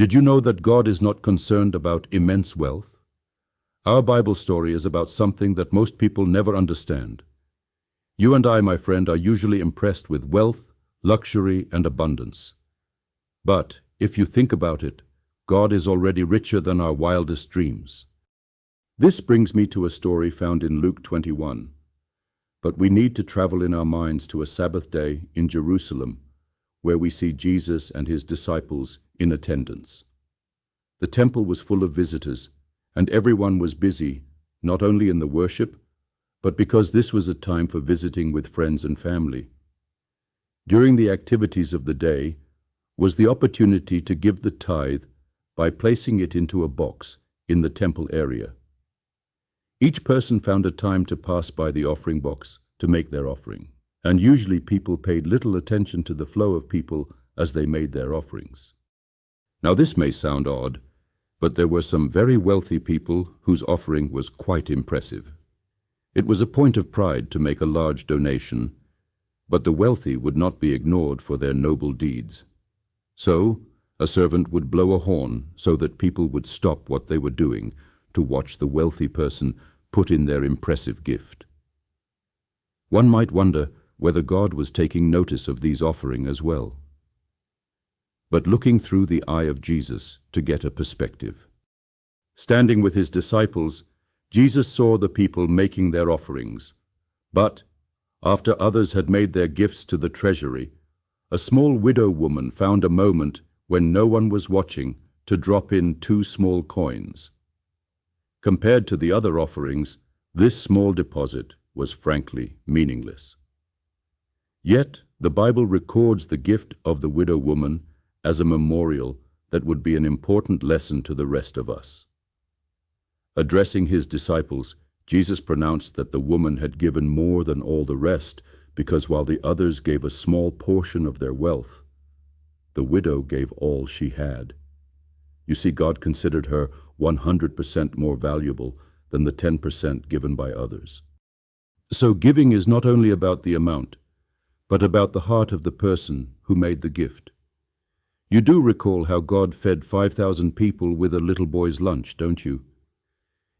Did you know that God is not concerned about immense wealth? Our Bible story is about something that most people never understand. You and I, my friend, are usually impressed with wealth, luxury, and abundance. But if you think about it, God is already richer than our wildest dreams. This brings me to a story found in Luke 21. But we need to travel in our minds to a Sabbath day in Jerusalem, where we see Jesus and his disciples in attendance. The temple was full of visitors, and everyone was busy, not only in the worship, but because this was a time for visiting with friends and family. During the activities of the day was the opportunity to give the tithe by placing it into a box in the temple area. Each person found a time to pass by the offering box to make their offering, and usually people paid little attention to the flow of people as they made their offerings. Now this may sound odd, but there were some very wealthy people whose offering was quite impressive. It was a point of pride to make a large donation, but the wealthy would not be ignored for their noble deeds. So, a servant would blow a horn so that people would stop what they were doing to watch the wealthy person put in their impressive gift. One might wonder whether God was taking notice of these offerings as well. But looking through the eye of Jesus to get a perspective. Standing with his disciples, Jesus saw the people making their offerings, but after others had made their gifts to the treasury, a small widow woman found a moment when no one was watching to drop in 2 small coins. Compared to the other offerings, this small deposit was frankly meaningless. Yet the Bible records the gift of the widow woman as a memorial that would be an important lesson to the rest of us. Addressing his disciples, Jesus pronounced that the woman had given more than all the rest, because while the others gave a small portion of their wealth, the widow gave all she had. You see, God considered her 100% more valuable than the 10% given by others. So giving is not only about the amount, but about the heart of the person who made the gift. You do recall how God fed 5,000 people with a little boy's lunch, don't you?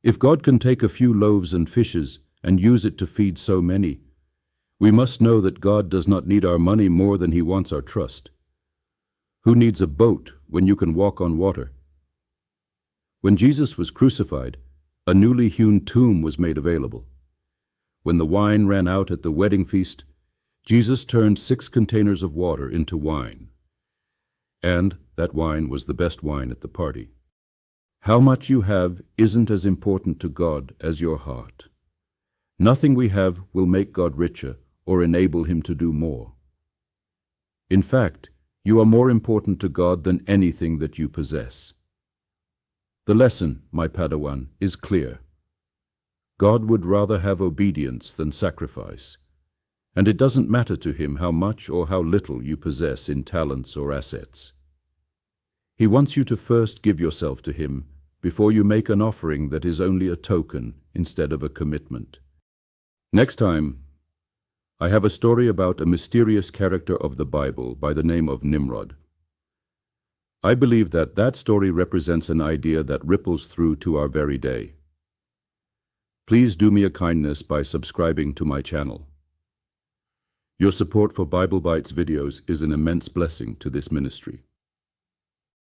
If God can take a few loaves and fishes and use it to feed so many, we must know that God does not need our money more than he wants our trust. Who needs a boat when you can walk on water? When Jesus was crucified, a newly hewn tomb was made available. When the wine ran out at the wedding feast, Jesus turned 6 containers of water into wine. And that wine was the best wine at the party. How much you have isn't as important to God as your heart. Nothing we have will make God richer or enable him to do more. In fact, you are more important to God than anything that you possess. The lesson, my Padawan, is clear. God would rather have obedience than sacrifice, and it doesn't matter to him how much or how little you possess in talents or assets. He wants you to first give yourself to him before you make an offering that is only a token instead of a commitment. Next time, I have a story about a mysterious character of the Bible by the name of Nimrod. I believe that story represents an idea that ripples through to our very day. Please do me a kindness by subscribing to my channel. Your support for Bible Bytes videos is an immense blessing to this ministry.